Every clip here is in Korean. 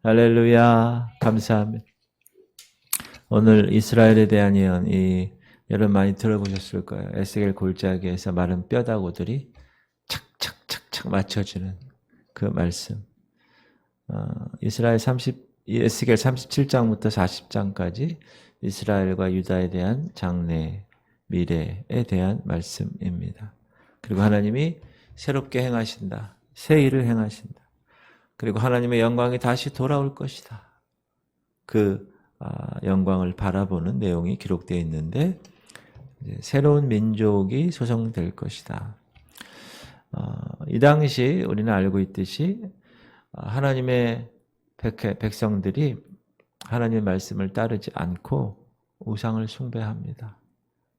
할렐루야. 감사합니다. 오늘 이스라엘에 대한 예언, 여러분 많이 들어보셨을 거예요. 에스겔 골짜기에서 마른 뼈다구들이 착착착착 맞춰지는 그 말씀. 에스겔 37장부터 40장까지 이스라엘과 유다에 대한 장래, 미래에 대한 말씀입니다. 그리고 하나님이 새롭게 행하신다. 새 일을 행하신다. 그리고 하나님의 영광이 다시 돌아올 것이다. 그 영광을 바라보는 내용이 기록되어 있는데 새로운 민족이 소성될 것이다. 이 당시 우리는 알고 있듯이 하나님의 백성들이 하나님의 말씀을 따르지 않고 우상을 숭배합니다.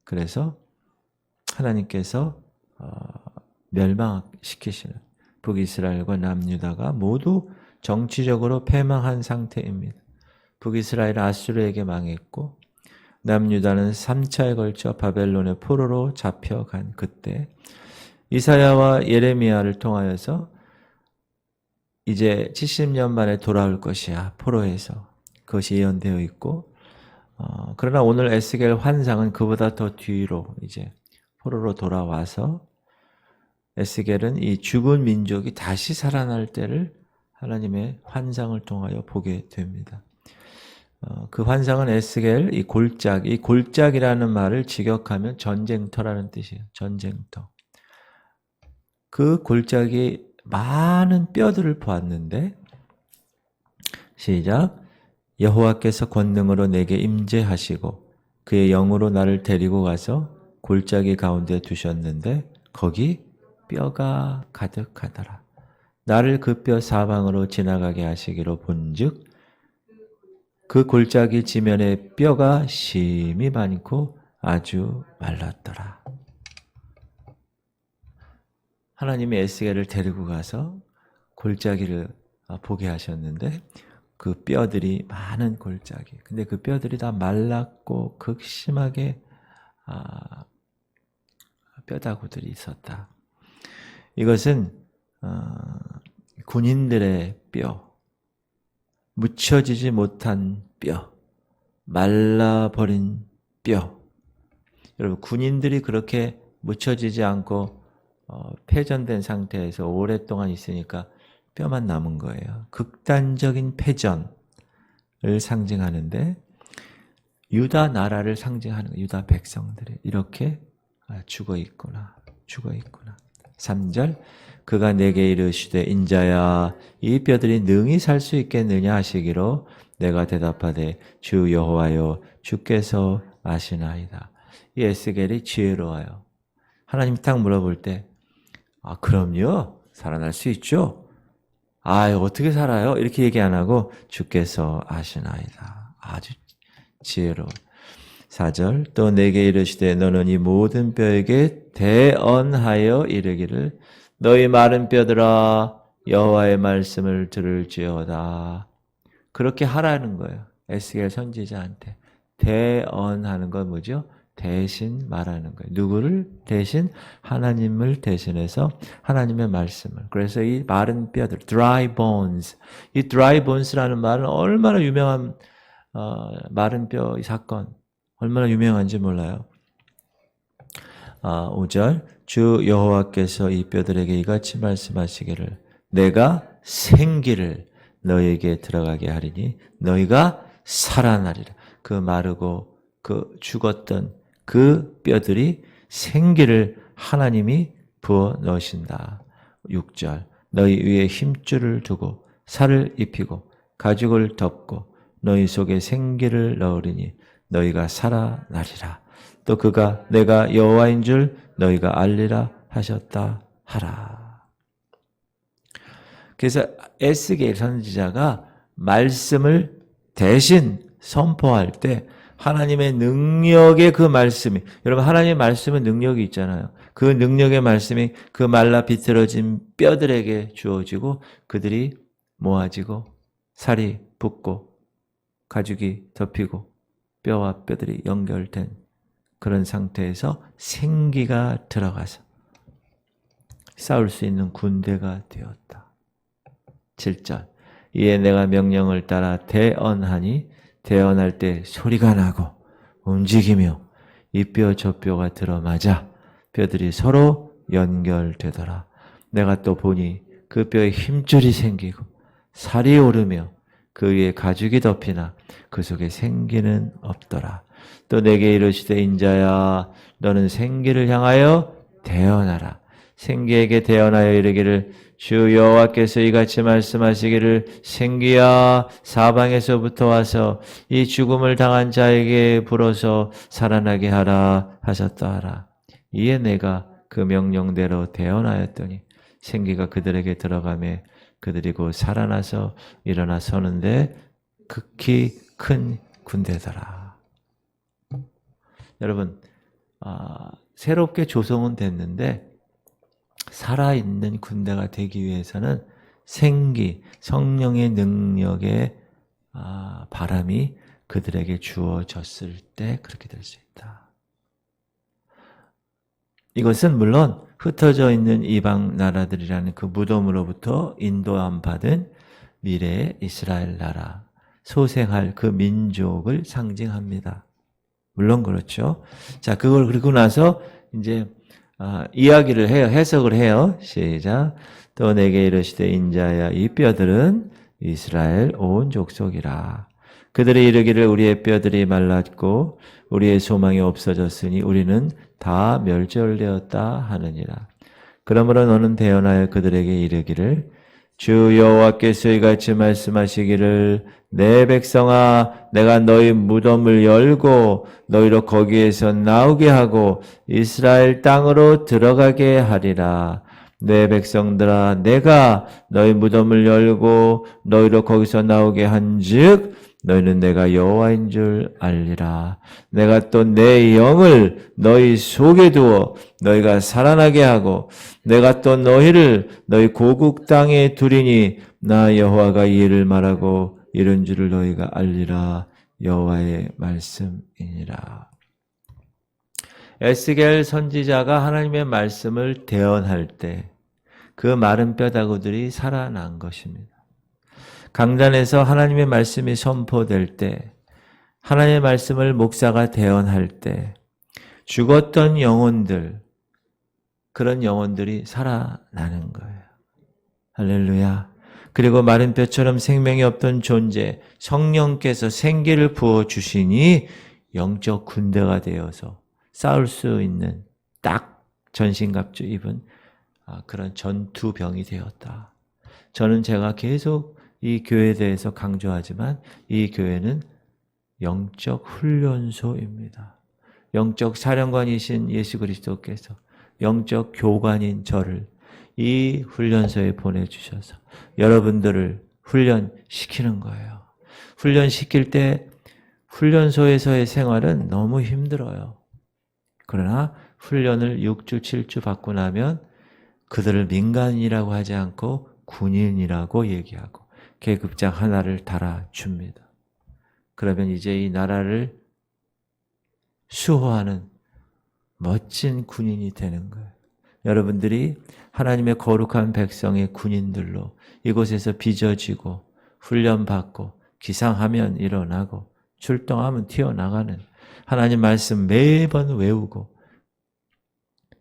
그래서 하나님께서 멸망시키시는 북이스라엘과 남유다가 모두 정치적으로 패망한 상태입니다. 북이스라엘은 아수르에게 망했고 남유다는 3차에 걸쳐 바벨론의 포로로 잡혀간 그때 이사야와 예레미야를 통하여서 이제 70년 만에 돌아올 것이야. 포로에서. 그것이 예언되어 있고 그러나 오늘 에스겔 환상은 그보다 더 뒤로 이제 포로로 돌아와서 에스겔은 이 죽은 민족이 다시 살아날 때를 하나님의 환상을 통하여 보게 됩니다. 그 환상은 에스겔 이 골짜기라는 말을 직역하면 전쟁터라는 뜻이에요. 전쟁터. 그 골짜기 많은 뼈들을 보았는데 시작. 여호와께서 권능으로 내게 임재하시고 그의 영으로 나를 데리고 가서 골짜기 가운데 두셨는데 거기 뼈가 가득하더라. 나를 그 뼈 사방으로 지나가게 하시기로 본즉 그 골짜기 지면에 뼈가 심이 많고 아주 말랐더라. 하나님이 에스겔을 데리고 가서 골짜기를 보게 하셨는데 그 뼈들이 많은 골짜기. 근데 그 뼈들이 다 말랐고 극심하게 뼈다구들이 있었다. 이것은 군인들의 뼈, 묻혀지지 못한 뼈, 말라버린 뼈. 여러분 군인들이 그렇게 묻혀지지 않고 패전된 상태에서 오랫동안 있으니까 뼈만 남은 거예요. 극단적인 패전을 상징하는데 유다 나라를 상징하는 거예요. 유다 백성들이 이렇게 죽어 있구나. 3절 그가 내게 이르시되 인자야 이 뼈들이 능히 살 수 있겠느냐 하시기로 내가 대답하되 주 여호와여 주께서 아시나이다. 이 에스겔이 지혜로워요. 하나님이 딱 물어볼 때 그럼요. 살아날 수 있죠. 어떻게 살아요? 이렇게 얘기 안 하고 주께서 아시나이다. 아주 지혜로워. 4절 또 내게 이르시되 너는 이 모든 뼈에게 대언하여 이르기를 너희 마른 뼈들아 여호와의 말씀을 들을지어다. 그렇게 하라는 거예요. 에스겔 선지자한테. 대언하는 건 뭐죠? 대신 말하는 거예요. 누구를 대신? 하나님을 대신해서 하나님의 말씀을. 그래서 이 마른 뼈들, dry bones. 이 dry bones라는 말은 얼마나 유명한 마른 뼈 이 사건, 얼마나 유명한지 몰라요. 5절 주 여호와께서 이 뼈들에게 이같이 말씀하시기를 내가 생기를 너희에게 들어가게 하리니 너희가 살아나리라. 그 마르고 그 죽었던 그 뼈들이 생기를 하나님이 부어 넣으신다. 6절 너희 위에 힘줄을 두고 살을 입히고 가죽을 덮고 너희 속에 생기를 넣으리니 너희가 살아나리라. 또 그가 내가 여호와인 줄 너희가 알리라 하셨다 하라. 그래서 에스겔 선지자가 말씀을 대신 선포할 때 하나님의 능력의 그 말씀이, 여러분 하나님의 말씀은 능력이 있잖아요. 그 능력의 말씀이 그 말라 비틀어진 뼈들에게 주어지고 그들이 모아지고 살이 붙고 가죽이 덮이고 뼈와 뼈들이 연결된 그런 상태에서 생기가 들어가서 싸울 수 있는 군대가 되었다. 7절 이에 내가 명령을 따라 대언하니 대언할 때 소리가 나고 움직이며 이 뼈 저 뼈가 들어맞아 뼈들이 서로 연결되더라. 내가 또 보니 그 뼈에 힘줄이 생기고 살이 오르며 그 위에 가죽이 덮이나 그 속에 생기는 없더라. 또 내게 이르시되 인자야 너는 생기를 향하여 대언하라. 생기에게 대언하여 이르기를 주 여호와께서 이같이 말씀하시기를 생기야 사방에서부터 와서 이 죽음을 당한 자에게 불어서 살아나게 하라 하셨다 하라. 이에 내가 그 명령대로 대언하였더니 생기가 그들에게 들어가매 그들이 곧 살아나서 일어나 서는데 극히 큰 군대더라. 여러분, 새롭게 조성은 됐는데 살아있는 군대가 되기 위해서는 생기, 성령의 능력의 바람이 그들에게 주어졌을 때 그렇게 될 수 있다. 이것은 물론 흩어져 있는 이방 나라들이라는 그 무덤으로부터 인도함 받은 미래의 이스라엘 나라, 소생할 그 민족을 상징합니다. 물론 그렇죠. 자, 그걸 그리고 나서 이제 이야기를 해요. 해석을 해요. 시작. 또 내게 이르시되 인자야 이 뼈들은 이스라엘 온 족속이라. 그들이 이르기를 우리의 뼈들이 말랐고 우리의 소망이 없어졌으니 우리는 다 멸절되었다 하느니라. 그러므로 너는 대언하여 그들에게 이르기를 주 여호와께서 이같이 말씀하시기를 내 백성아 내가 너희 무덤을 열고 너희로 거기에서 나오게 하고 이스라엘 땅으로 들어가게 하리라. 내 백성들아 내가 너희 무덤을 열고 너희로 거기서 나오게 한즉 너희는 내가 여호와인 줄 알리라. 내가 또 내 영을 너희 속에 두어 너희가 살아나게 하고 내가 또 너희를 너희 고국 땅에 두리니 나 여호와가 이 일을 말하고 이런 줄을 너희가 알리라. 여호와의 말씀이니라. 에스겔 선지자가 하나님의 말씀을 대언할 때 그 마른 뼈다구들이 살아난 것입니다. 강단에서 하나님의 말씀이 선포될 때, 하나님의 말씀을 목사가 대언할 때 죽었던 영혼들, 그런 영혼들이 살아나는 거예요. 할렐루야. 그리고 마른 뼈처럼 생명이 없던 존재, 성령께서 생기를 부어주시니 영적 군대가 되어서 싸울 수 있는 딱 전신갑주 입은 그런 전투병이 되었다. 저는 제가 계속 이 교회에 대해서 강조하지만 이 교회는 영적 훈련소입니다. 영적 사령관이신 예수 그리스도께서 영적 교관인 저를 이 훈련소에 보내주셔서 여러분들을 훈련시키는 거예요. 훈련시킬 때 훈련소에서의 생활은 너무 힘들어요. 그러나 훈련을 6주, 7주 받고 나면 그들을 민간인이라고 하지 않고 군인이라고 얘기하고 계급장 하나를 달아줍니다. 그러면 이제 이 나라를 수호하는 멋진 군인이 되는 거예요. 여러분들이 하나님의 거룩한 백성의 군인들로 이곳에서 빚어지고 훈련받고 기상하면 일어나고 출동하면 튀어나가는 하나님 말씀 매번 외우고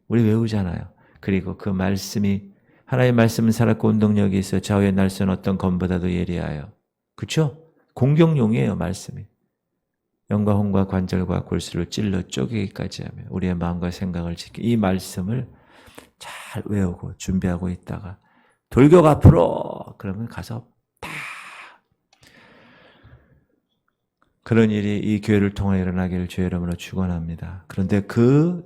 우리 외우잖아요. 그리고 그 말씀이 하나님의 말씀은 살았고 운동력이 있어 좌우의 날선 어떤 검보다도 예리하여. 그렇죠? 공격용이에요. 말씀이. 영과 혼과 관절과 골수를 찔러 쪼개기까지 하며 우리의 마음과 생각을 지키 이 말씀을 잘 외우고 준비하고 있다가 돌격 앞으로 그러면 가서 다 그런 일이 이 교회를 통해 일어나기를 주의 이름으로 축원합니다. 그런데 그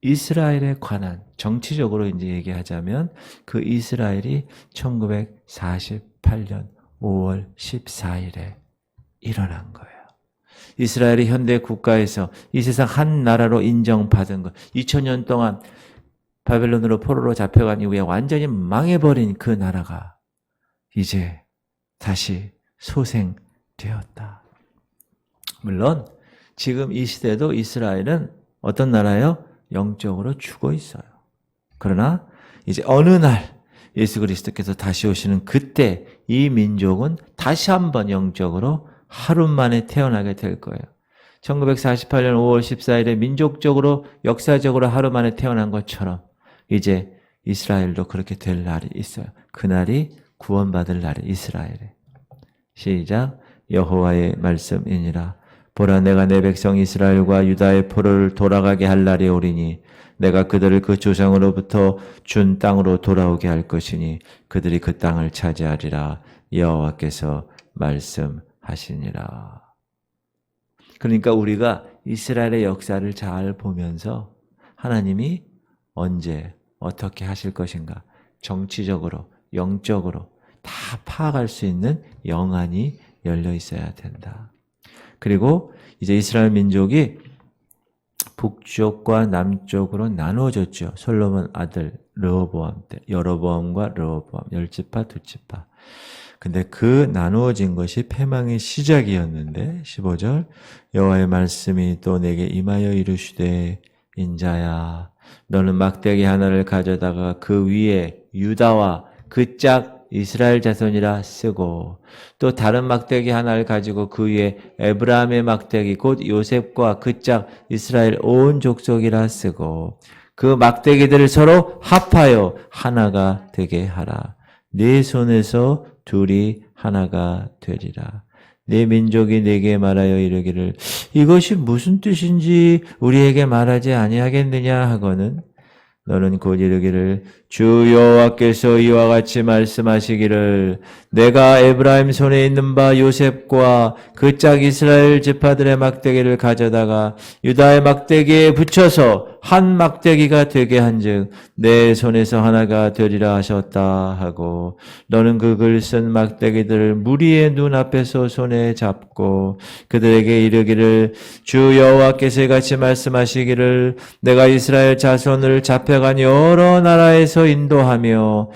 이스라엘에 관한 정치적으로 이제 얘기하자면 그 이스라엘이 1948년 5월 14일에 일어난 거예요. 이스라엘이 현대 국가에서 이 세상 한 나라로 인정받은 것. 2000년 동안 바벨론으로 포로로 잡혀간 이후에 완전히 망해버린 그 나라가 이제 다시 소생되었다. 물론 지금 이 시대도 이스라엘은 어떤 나라예요? 영적으로 죽어 있어요. 그러나 이제 어느 날 예수 그리스도께서 다시 오시는 그때 이 민족은 다시 한번 영적으로 하루 만에 태어나게 될 거예요. 1948년 5월 14일에 민족적으로 역사적으로 하루 만에 태어난 것처럼 이제 이스라엘도 그렇게 될 날이 있어요. 그날이 구원받을 날이 이스라엘에. 시작. 여호와의 말씀이니라. 보라, 내가 내 백성 이스라엘과 유다의 포로를 돌아가게 할 날이 오리니 내가 그들을 그 조상으로부터 준 땅으로 돌아오게 할 것이니 그들이 그 땅을 차지하리라. 여호와께서 말씀하시니라. 그러니까 우리가 이스라엘의 역사를 잘 보면서 하나님이 언제 어떻게 하실 것인가 정치적으로 영적으로 다 파악할 수 있는 영안이 열려 있어야 된다. 그리고 이제 이스라엘 민족이 북쪽과 남쪽으로 나누어졌죠. 솔로몬 아들 르호보암 때 여로보암과 르호보암 10지파 2지파. 근데 그 나누어진 것이 패망의 시작이었는데 15절 여호와의 말씀이 또 내게 임하여 이르시되 인자야 너는 막대기 하나를 가져다가 그 위에 유다와 그 짝 이스라엘 자손이라 쓰고 또 다른 막대기 하나를 가지고 그 위에 에브라임의 막대기 곧 요셉과 그 짝 이스라엘 온 족속이라 쓰고 그 막대기들을 서로 합하여 하나가 되게 하라. 네 손에서 둘이 하나가 되리라. 네 민족이 내게 말하여 이르기를 이것이 무슨 뜻인지 우리에게 말하지 아니하겠느냐 하거는 너는 곧 이르기를 주 여호와께서 이와 같이 말씀하시기를 내가 에브라임 손에 있는 바 요셉과 그 짝 이스라엘 지파들의 막대기를 가져다가 유다의 막대기에 붙여서 한 막대기가 되게 한즉 내 손에서 하나가 되리라 하셨다 하고 너는 그 글 쓴 막대기들을 무리의 눈앞에서 손에 잡고 그들에게 이르기를 주 여호와께서 같이 말씀하시기를 내가 이스라엘 자손을 잡혀간 여러 나라에서 인도하며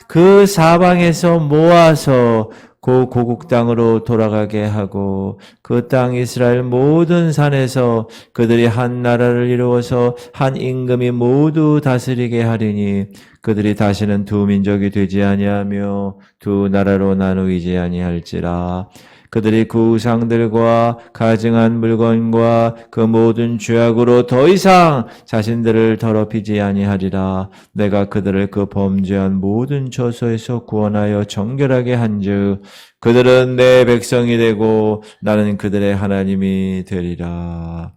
그 사방에서 모아서 고국 땅으로 돌아가게 하고 그 땅 이스라엘 모든 산에서 그들이 한 나라를 이루어서 한 임금이 모두 다스리게 하리니 그들이 다시는 두 민족이 되지 아니하며 두 나라로 나누이지 아니할지라. 그들이 그 우상들과 가증한 물건과 그 모든 죄악으로 더 이상 자신들을 더럽히지 아니하리라. 내가 그들을 그 범죄한 모든 저소에서 구원하여 정결하게 한즉 그들은 내 백성이 되고 나는 그들의 하나님이 되리라.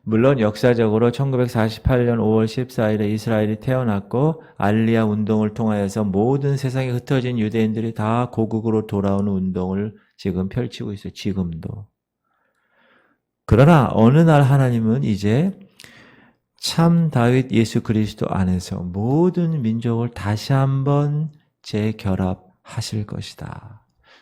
물론 역사적으로 1948년 5월 14일에 이스라엘이 태어났고 알리아 운동을 통하여서 모든 세상에 흩어진 유대인들이 다 고국으로 돌아오는 운동을 지금 펼치고 있어요. 지금도. 그러나 어느 날 하나님은 이제 참 다윗 예수 그리스도 안에서 모든 민족을 다시 한번 재결합하실 것이다.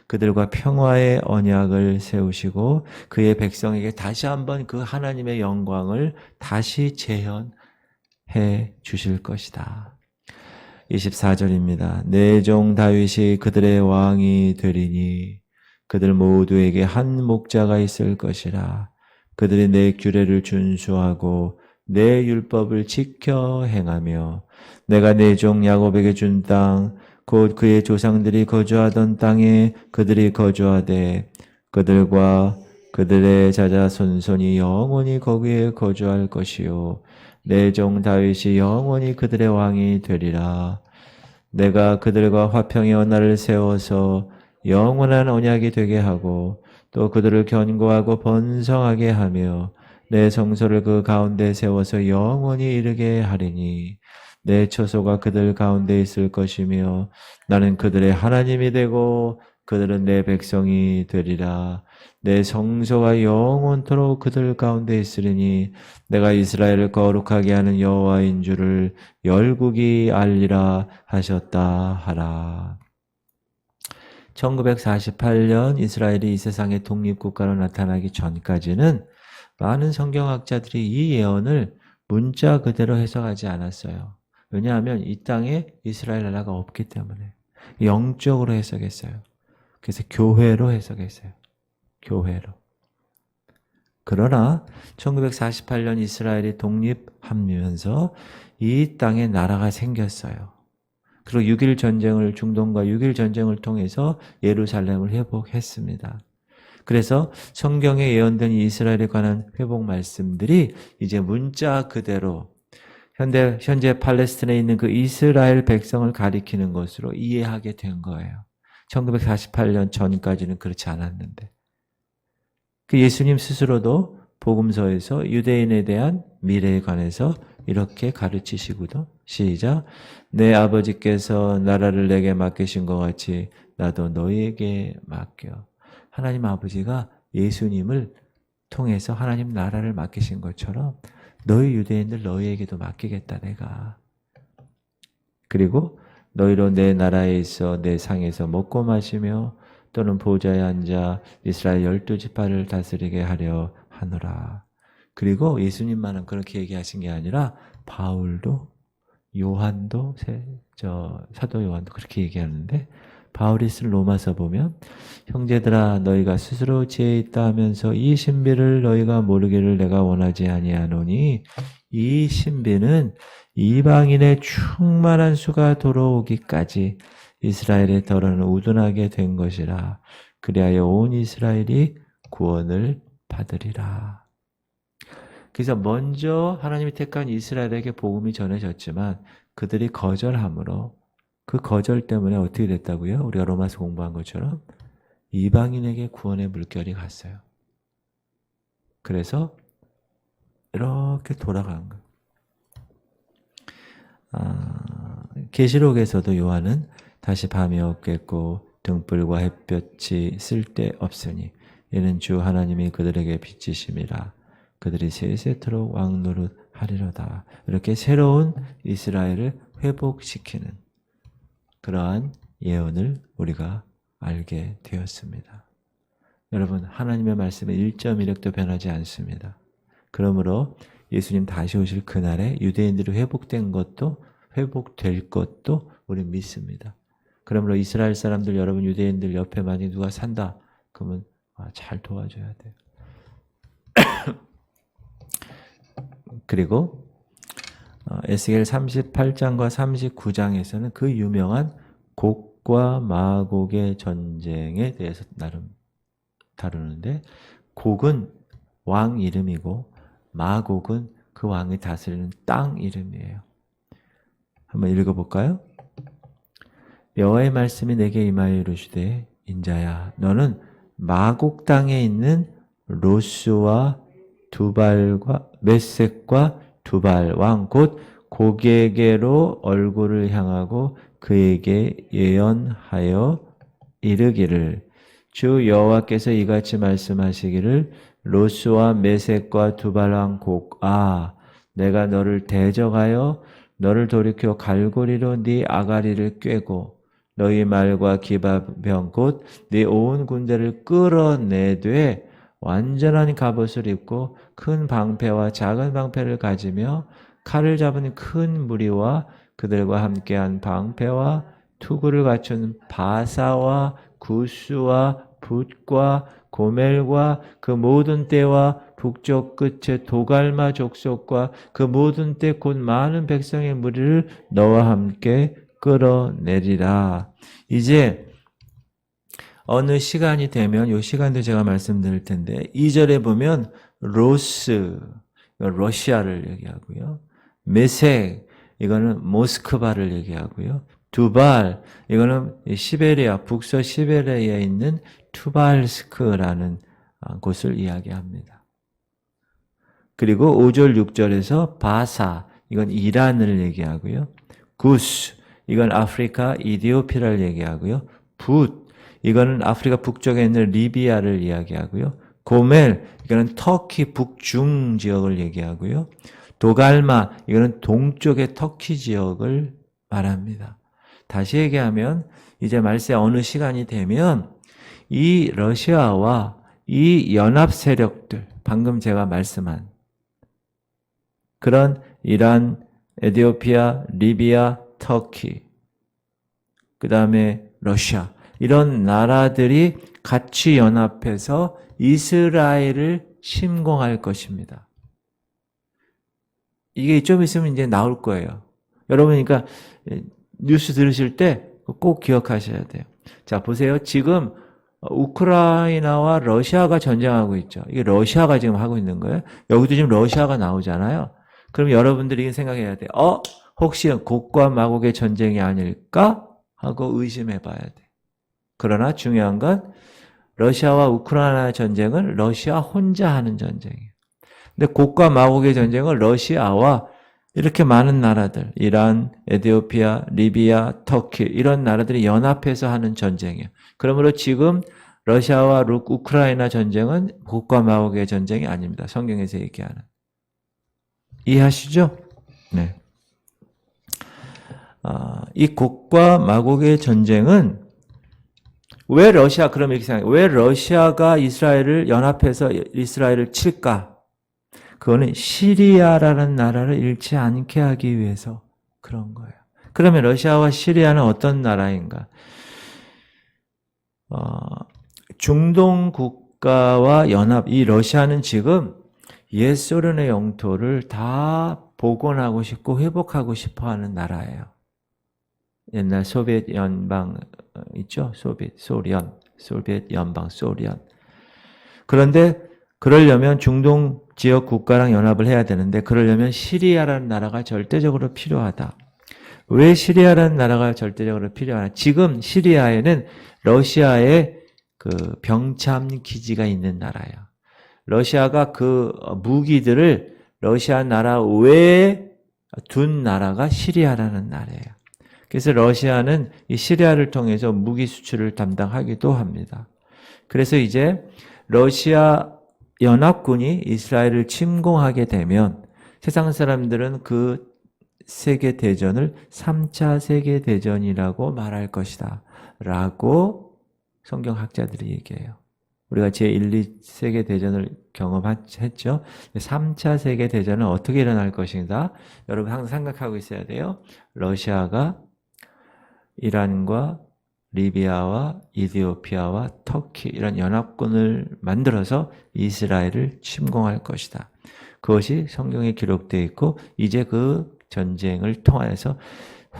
그들과 평화의 언약을 세우시고 그의 백성에게 다시 한번 그 하나님의 영광을 다시 재현해 주실 것이다. 24절입니다. 내 종 다윗이 그들의 왕이 되리니 그들 모두에게 한 목자가 있을 것이라. 그들이 내 규례를 준수하고 내 율법을 지켜 행하며 내가 내 종 야곱에게 준 땅 곧 그의 조상들이 거주하던 땅에 그들이 거주하되 그들과 그들의 자자손손이 영원히 거기에 거주할 것이요 내 종 다윗이 영원히 그들의 왕이 되리라. 내가 그들과 화평의 언약을 세워서 영원한 언약이 되게 하고 또 그들을 견고하고 번성하게 하며 내 성소를 그 가운데 세워서 영원히 이르게 하리니 내 처소가 그들 가운데 있을 것이며 나는 그들의 하나님이 되고 그들은 내 백성이 되리라. 내 성소가 영원토록 그들 가운데 있으리니 내가 이스라엘을 거룩하게 하는 여호와인 줄을 열국이 알리라 하셨다 하라. 1948년 이스라엘이 이 세상의 독립국가로 나타나기 전까지는 많은 성경학자들이 이 예언을 문자 그대로 해석하지 않았어요. 왜냐하면 이 땅에 이스라엘 나라가 없기 때문에 영적으로 해석했어요. 그래서 교회로 해석했어요. 교회로. 그러나 1948년 이스라엘이 독립하면서 이 땅에 나라가 생겼어요. 그리고 6.1 전쟁을, 중동과 6.1 전쟁을 통해서 예루살렘을 회복했습니다. 그래서 성경에 예언된 이스라엘에 관한 회복 말씀들이 이제 문자 그대로 현재 팔레스틴에 있는 그 이스라엘 백성을 가리키는 것으로 이해하게 된 거예요. 1948년 전까지는 그렇지 않았는데. 그 예수님 스스로도 복음서에서 유대인에 대한 미래에 관해서 이렇게 가르치시거든. 시작. 내 아버지께서 나라를 내게 맡기신 것 같이 나도 너희에게 맡겨. 하나님 아버지가 예수님을 통해서 하나님 나라를 맡기신 것처럼 너희 유대인들 너희에게도 맡기겠다 내가. 그리고 너희로 내 나라에 있어 내 상에서 먹고 마시며 또는 보좌에 앉아 이스라엘 12지파를 다스리게 하려 하노라. 그리고 예수님만은 그렇게 얘기하신 게 아니라 바울도 요한도 사도 요한도 그렇게 얘기하는데 바울이 쓴 로마서 보면 형제들아 너희가 스스로 지혜 있다 하면서 이 신비를 너희가 모르기를 내가 원하지 아니하노니 이 신비는 이방인의 충만한 수가 돌아오기까지 이스라엘의 덜은 우둔하게 된 것이라. 그리하여 온 이스라엘이 구원을 받으리라. 그래서 먼저 하나님이 택한 이스라엘에게 복음이 전해졌지만 그들이 거절함으로 그 거절 때문에 어떻게 됐다고요? 우리가 로마서 공부한 것처럼 이방인에게 구원의 물결이 갔어요. 그래서 이렇게 돌아간 거예요. 계시록에서도 요한은 다시 밤이 없겠고 등불과 햇볕이 쓸데없으니 이는 주 하나님이 그들에게 비치심이라. 그들이 세세토록 왕노릇 하리로다. 이렇게 새로운 이스라엘을 회복시키는 그러한 예언을 우리가 알게 되었습니다. 여러분, 하나님의 말씀은 1.1획도 변하지 않습니다. 그러므로 예수님 다시 오실 그날에 유대인들이 회복된 것도 회복될 것도 우리 믿습니다. 그러므로 이스라엘 사람들, 여러분 유대인들 옆에 만약 누가 산다 그러면 잘 도와줘야 돼요. 그리고 에스겔 38장과 39장에서는 그 유명한 곡과 마곡의 전쟁에 대해서 나름 다루는데 곡은 왕 이름이고 마곡은 그 왕이 다스리는 땅 이름이에요. 한번 읽어볼까요? 여호와의 말씀이 내게 임하여 이르시되 인자야 너는 마곡 땅에 있는 로스와 두발과 메섹과 두발 왕 곧 고게게로 얼굴을 향하고 그에게 예언하여 이르기를 주 여호와께서 이같이 말씀하시기를 로스와 메섹과 두발 왕 곡아 내가 너를 대적하여 너를 돌이켜 갈고리로 네 아가리를 꿰고 너희 말과 기바병 곧 네 온 군대를 끌어내되 완전한 갑옷을 입고 큰 방패와 작은 방패를 가지며 칼을 잡은 큰 무리와 그들과 함께한 방패와 투구를 갖춘 바사와 구스와 붓과 고멜과 그 모든 떼와 북쪽 끝에 도갈마 족속과 그 모든 때 곧 많은 백성의 무리를 너와 함께 끌어내리라. 이제 어느 시간이 되면 이 시간도 제가 말씀드릴 텐데 2절에 보면 로스, 러시아를 얘기하고요. 메색, 이거는 모스크바를 얘기하고요. 두발, 이거는 시베리아, 북서 시베리아에 있는 투발스크라는 곳을 이야기합니다. 그리고 5절, 6절에서 바사, 이건 이란을 얘기하고요. 구스, 이건 아프리카 이디오피아를 얘기하고요. 붓, 이거는 아프리카 북쪽에 있는 리비아를 이야기하고요. 고멜, 이거는 터키 북중 지역을 얘기하고요. 도갈마, 이거는 동쪽의 터키 지역을 말합니다. 다시 얘기하면 이제 말세 어느 시간이 되면 이 러시아와 이 연합 세력들, 방금 제가 말씀한 그런 이란, 에티오피아, 리비아, 터키, 그 다음에 러시아 이런 나라들이 같이 연합해서 이스라엘을 침공할 것입니다. 이게 좀 있으면 이제 나올 거예요. 여러분, 그러니까 뉴스 들으실 때 꼭 기억하셔야 돼요. 자, 보세요. 지금 우크라이나와 러시아가 전쟁하고 있죠. 이게 러시아가 지금 하고 있는 거예요. 여기도 지금 러시아가 나오잖아요. 그럼 여러분들이 생각해야 돼요. 혹시 곡과 마곡의 전쟁이 아닐까? 하고 의심해 봐야 돼. 그러나 중요한 건 러시아와 우크라이나 전쟁은 러시아 혼자 하는 전쟁이에요. 근데 곡과 마곡의 전쟁은 러시아와 이렇게 많은 나라들, 이란, 에티오피아, 리비아, 터키 이런 나라들이 연합해서 하는 전쟁이에요. 그러므로 지금 러시아와 우크라이나 전쟁은 곡과 마곡의 전쟁이 아닙니다. 성경에서 얘기하는. 이해하시죠? 네. 이 곡과 마곡의 전쟁은 왜 러시아, 그럼 이렇게 생각해요. 왜 러시아가 이스라엘을 연합해서 이스라엘을 칠까? 그거는 시리아라는 나라를 잃지 않게 하기 위해서 그런 거예요. 그러면 러시아와 시리아는 어떤 나라인가? 중동 국가와 연합, 이 러시아는 지금 옛 소련의 영토를 다 복원하고 싶고 회복하고 싶어 하는 나라예요. 옛날 소비에트 연방 있죠? 소비에트 연방, 소련. 그런데 그러려면 중동 지역 국가랑 연합을 해야 되는데 그러려면 시리아라는 나라가 절대적으로 필요하다. 왜 시리아라는 나라가 절대적으로 필요하나? 지금 시리아에는 러시아의 그 병참 기지가 있는 나라예요. 러시아가 그 무기들을 러시아 나라 외에 둔 나라가 시리아라는 나라예요. 그래서 러시아는 이 시리아를 통해서 무기 수출을 담당하기도 합니다. 그래서 이제 러시아 연합군이 이스라엘을 침공하게 되면 세상 사람들은 그 세계대전을 3차 세계대전이라고 말할 것이다 라고 성경학자들이 얘기해요. 우리가 제1, 2세계대전을 경험했죠. 3차 세계대전은 어떻게 일어날 것인가? 여러분 항상 생각하고 있어야 돼요. 러시아가 이란과 리비아와 이디오피아와 터키 이런 연합군을 만들어서 이스라엘을 침공할 것이다. 그것이 성경에 기록되어 있고 이제 그 전쟁을 통하여서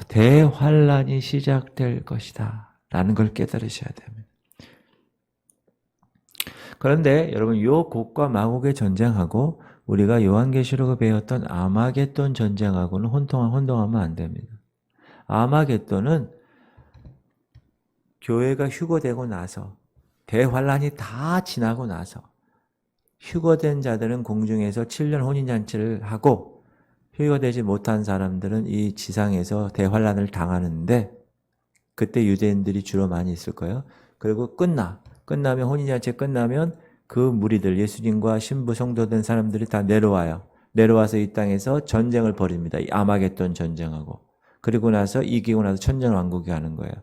대환란이 시작될 것이다 라는 걸 깨달으셔야 됩니다. 그런데 여러분 이 곡과 마곡의 전쟁하고 우리가 요한계시록에 배웠던 아마겟돈 전쟁하고는 혼동하면 안 됩니다. 아마겟돈은 교회가 휴거되고 나서 대환란이 다 지나고 나서 휴거된 자들은 공중에서 7년 혼인잔치를 하고 휴거되지 못한 사람들은 이 지상에서 대환란을 당하는데 그때 유대인들이 주로 많이 있을 거예요. 그리고 끝나면 혼인잔치 끝나면 그 무리들 예수님과 신부 성도된 사람들이 다 내려와요. 내려와서 이 땅에서 전쟁을 벌입니다. 이 아마겟돈 전쟁하고. 그리고 나서 이기고 나서 천년왕국이 하는 거예요.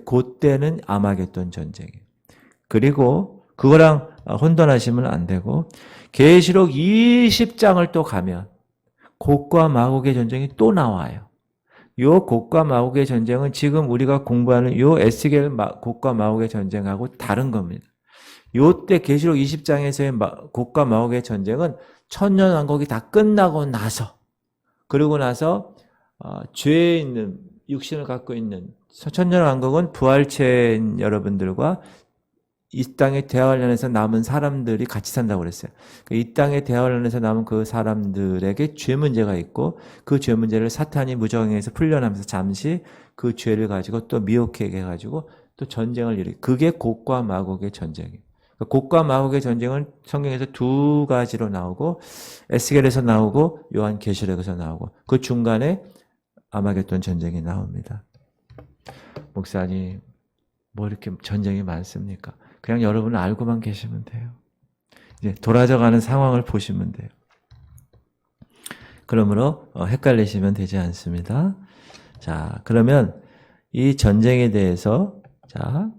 그때는 아마겟돈 전쟁이에요. 그리고 그거랑 혼돈하시면 안 되고 계시록 20장을 또 가면 곡과 마곡의 전쟁이 또 나와요. 요 곡과 마곡의 전쟁은 지금 우리가 공부하는 요 에스겔 곡과 마곡의 전쟁하고 다른 겁니다. 요때 계시록 20장에서의 곡과 마곡의 전쟁은 천년왕국이 다 끝나고 나서 그리고 나서 죄에 있는 육신을 갖고 있는 천년왕국은 부활체인 여러분들과 이 땅의 대환란에서 남은 사람들이 같이 산다고 그랬어요. 이 땅의 대환란에서 남은 그 사람들에게 죄 문제가 있고 그 죄 문제를 사탄이 무정행해서 풀려나면서 잠시 그 죄를 가지고 또 미혹하게 해가지고 또 전쟁을 일으키고 그게 곡과 마곡의 전쟁이에요. 곡과 마곡의 전쟁은 성경에서 두 가지로 나오고 에스겔에서 나오고 요한계시록에서 나오고 그 중간에 아마겟돈 전쟁이 나옵니다. 목사님, 뭐 이렇게 전쟁이 많습니까? 그냥 여러분은 알고만 계시면 돼요. 이제 돌아져가는 상황을 보시면 돼요. 그러므로 헷갈리시면 되지 않습니다. 자, 그러면 이 전쟁에 대해서 자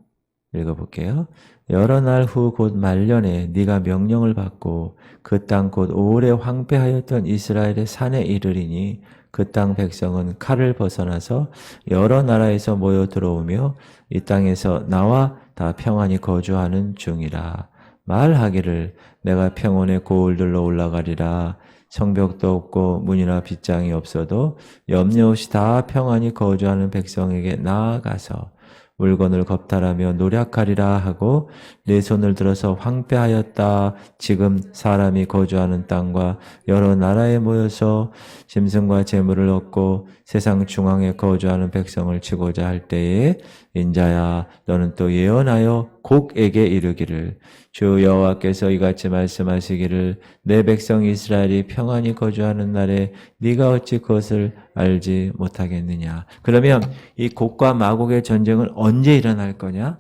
읽어볼게요. 여러 날 후 곧 말년에 네가 명령을 받고 그 땅 곧 오래 황폐하였던 이스라엘의 산에 이르리니 그 땅 백성은 칼을 벗어나서 여러 나라에서 모여 들어오며 이 땅에서 나와 다 평안히 거주하는 중이라. 말하기를 내가 평온의 고을들로 올라가리라. 성벽도 없고 문이나 빗장이 없어도 염려 없이 다 평안히 거주하는 백성에게 나아가서 물건을 겁탈하며 노력하리라 하고 내 손을 들어서 황폐하였다. 지금 사람이 거주하는 땅과 여러 나라에 모여서 짐승과 재물을 얻고 세상 중앙에 거주하는 백성을 치고자 할 때에 인자야 너는 또 예언하여 곡에게 이르기를 주 여호와께서 이같이 말씀하시기를 내 백성 이스라엘이 평안히 거주하는 날에 네가 어찌 그것을 알지 못하겠느냐. 그러면 이 곡과 마곡의 전쟁은 언제 일어날 거냐?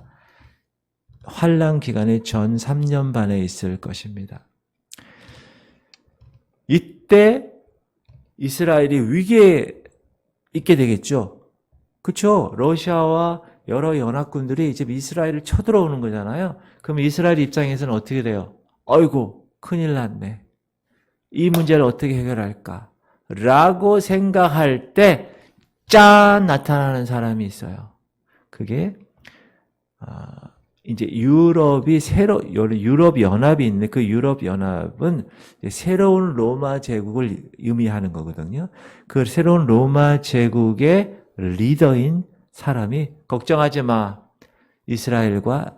환란 기간의 전 3년 반에 있을 것입니다. 이때 이스라엘이 위기에 있게 되겠죠. 그렇죠? 러시아와 여러 연합군들이 이제 이스라엘을 쳐들어오는 거잖아요. 그럼 이스라엘 입장에서는 어떻게 돼요? 어이구, 큰일 났네. 이 문제를 어떻게 해결할까? 라고 생각할 때, 짠! 나타나는 사람이 있어요. 그게, 이제 유럽이 유럽 연합이 있는데 그 유럽 연합은 새로운 로마 제국을 의미하는 거거든요. 그 새로운 로마 제국의 리더인 사람이 걱정하지 마. 이스라엘과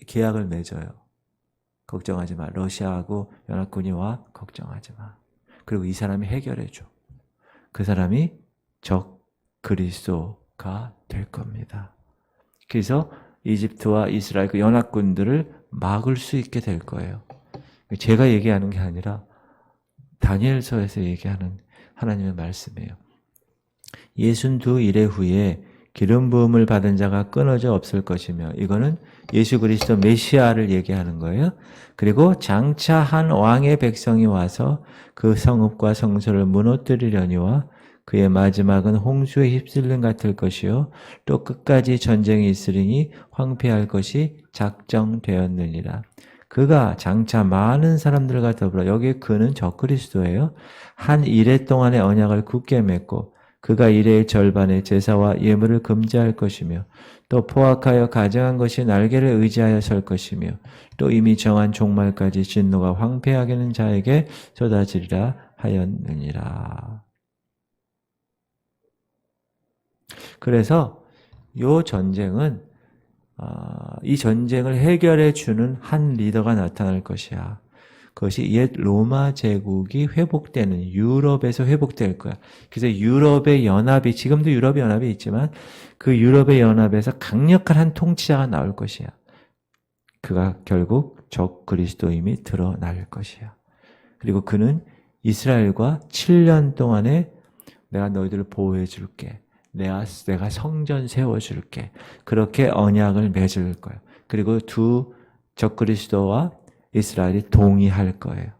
계약을 맺어요. 걱정하지 마. 러시아하고 연합군이 와. 걱정하지 마. 그리고 이 사람이 해결해 줘. 그 사람이 적 그리스도가 될 겁니다. 그래서 이집트와 이스라엘 그 연합군들을 막을 수 있게 될 거예요. 제가 얘기하는 게 아니라 다니엘서에서 얘기하는 하나님의 말씀이에요. 62일의 후에 기름 부음을 받은 자가 끊어져 없을 것이며 이거는 예수 그리스도 메시아를 얘기하는 거예요. 그리고 장차 한 왕의 백성이 와서 그 성읍과 성소를 무너뜨리려니와 그의 마지막은 홍수에 휩쓸림 같을 것이요 또 끝까지 전쟁이 있으리니 황폐할 것이 작정되었느니라. 그가 장차 많은 사람들과 더불어 여기 그는 적그리스도예요. 한 이레 동안의 언약을 굳게 맺고 그가 이레의 절반의 제사와 예물을 금지할 것이며 또 포악하여 가증한 것이 날개를 의지하여 설 것이며 또 이미 정한 종말까지 진노가 황폐하게 하는 자에게 쏟아지리라 하였느니라. 그래서 이 전쟁은 이 전쟁을 해결해 주는 한 리더가 나타날 것이야. 그것이 옛 로마 제국이 회복되는 유럽에서 회복될 거야. 그래서 유럽의 연합이 지금도 유럽의 연합이 있지만 그 유럽의 연합에서 강력한 한 통치자가 나올 것이야. 그가 결국 적 그리스도임이 드러날 것이야. 그리고 그는 이스라엘과 7년 동안에 내가 너희들을 보호해 줄게. 내가 성전 세워줄게. 그렇게 언약을 맺을 거예요. 그리고 두 적그리스도와 이스라엘이 동의할 거예요.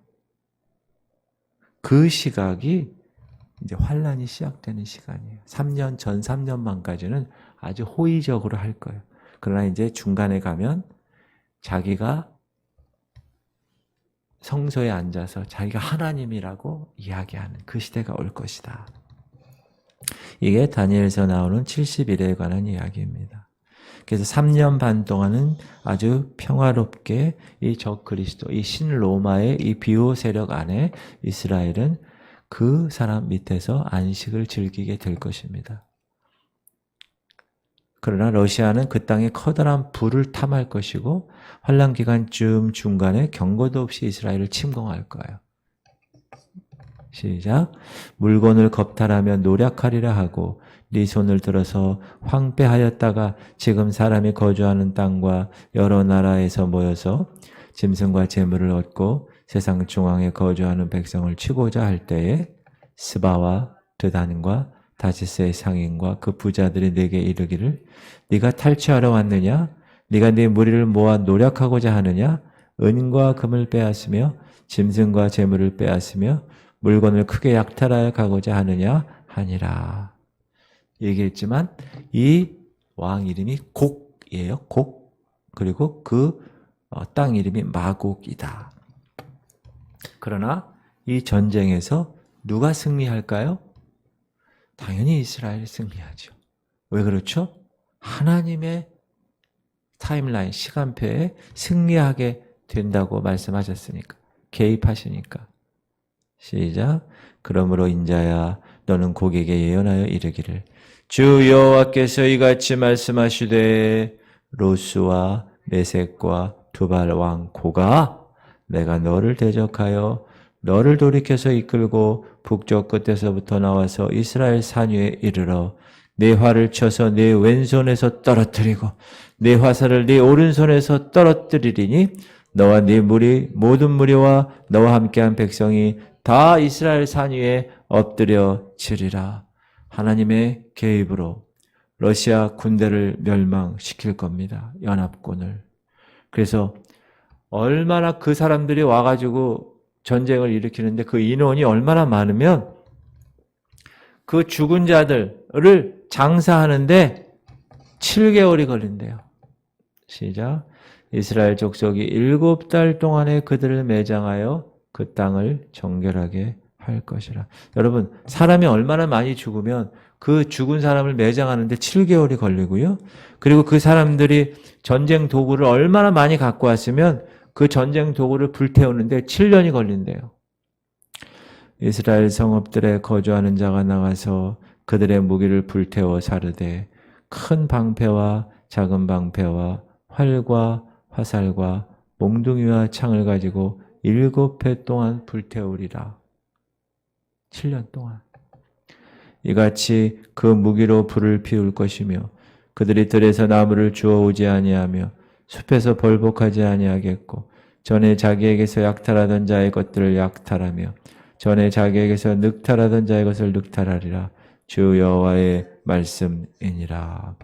그 시각이 이제 환란이 시작되는 시간이에요. 3년 반까지는 아주 호의적으로 할 거예요. 그러나 이제 중간에 가면 자기가 성소에 앉아서 자기가 하나님이라고 이야기하는 그 시대가 올 것이다. 이게 다니엘서 나오는 70일에 관한 이야기입니다. 그래서 3년 반 동안은 아주 평화롭게 이 적그리스도, 이 신로마의 이 비호 세력 안에 이스라엘은 그 사람 밑에서 안식을 즐기게 될 것입니다. 그러나 러시아는 그 땅에 커다란 불을 탐할 것이고 환란 기간쯤 중간에 경고도 없이 이스라엘을 침공할 거예요. 시작. 물건을 겁탈하며 노력하리라 하고 네 손을 들어서 황폐하였다가 지금 사람이 거주하는 땅과 여러 나라에서 모여서 짐승과 재물을 얻고 세상 중앙에 거주하는 백성을 치고자 할 때에 스바와 드단과 다시스의 상인과 그 부자들이 네게 이르기를 네가 탈취하러 왔느냐? 네가 네 무리를 모아 노력하고자 하느냐? 은과 금을 빼앗으며 짐승과 재물을 빼앗으며 물건을 크게 약탈하여 가고자 하느냐 하니라. 얘기했지만 이 왕 이름이 곡이에요. 곡. 그리고 그 땅 이름이 마곡이다. 그러나 이 전쟁에서 누가 승리할까요? 당연히 이스라엘이 승리하죠. 왜 그렇죠? 하나님의 타임라인, 시간표에 승리하게 된다고 말씀하셨으니까. 개입하시니까. 시작. 그러므로 인자야 너는 고객에 예언하여 이르기를 주 여호와께서 이같이 말씀하시되 로스와 메섹과 두발 왕 고가 내가 너를 대적하여 너를 돌이켜서 이끌고 북쪽 끝에서부터 나와서 이스라엘 산 위에 이르러 네 활을 쳐서 네 왼손에서 떨어뜨리고 네 화살을 네 오른손에서 떨어뜨리리니 너와 네 무리 모든 무리와 너와 함께한 백성이 다 이스라엘 산 위에 엎드려 지리라. 하나님의 개입으로 러시아 군대를 멸망시킬 겁니다. 연합군을. 그래서 얼마나 그 사람들이 와가지고 전쟁을 일으키는데 그 인원이 얼마나 많으면 그 죽은 자들을 장사하는데 7개월이 걸린대요. 시작. 이스라엘 족속이 7달 동안에 그들을 매장하여 그 땅을 정결하게 할 것이라. 여러분, 사람이 얼마나 많이 죽으면 그 죽은 사람을 매장하는데 7개월이 걸리고요. 그리고 그 사람들이 전쟁 도구를 얼마나 많이 갖고 왔으면 그 전쟁 도구를 불태우는데 7년이 걸린대요. 이스라엘 성읍들에 거주하는 자가 나가서 그들의 무기를 불태워 사르되 큰 방패와 작은 방패와 활과 화살과 몽둥이와 창을 가지고 7해 동안 불태우리라. 7년 동안. 이같이 그 무기로 불을 피울 것이며 그들이 들에서 나무를 주워오지 아니하며 숲에서 벌복하지 아니하겠고 전에 자기에게서 약탈하던 자의 것들을 약탈하며 전에 자기에게서 늑탈하던 자의 것을 늑탈하리라. 주 여호와의 말씀이니라.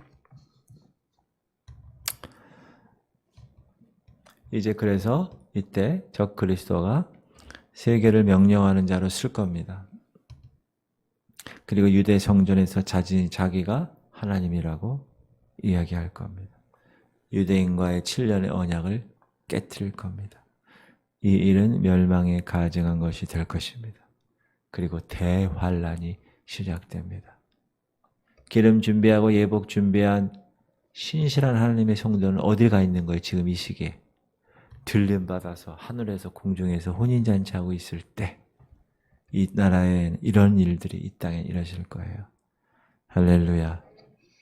이제 그래서 이때 적 그리스도가 세계를 명령하는 자로 쓸 겁니다. 그리고 유대 성전에서 자기가 하나님이라고 이야기할 겁니다. 유대인과의 7년의 언약을 깨트릴 겁니다. 이 일은 멸망에 가증한 것이 될 것입니다. 그리고 대환란이 시작됩니다. 기름 준비하고 예복 준비한 신실한 하나님의 성도는 어디 가 있는 거예요? 지금 이 시기에. 들림받아서 하늘에서 공중에서 혼인잔치하고 있을 때 이 나라에 이런 일들이 이 땅에 일어질 거예요. 할렐루야.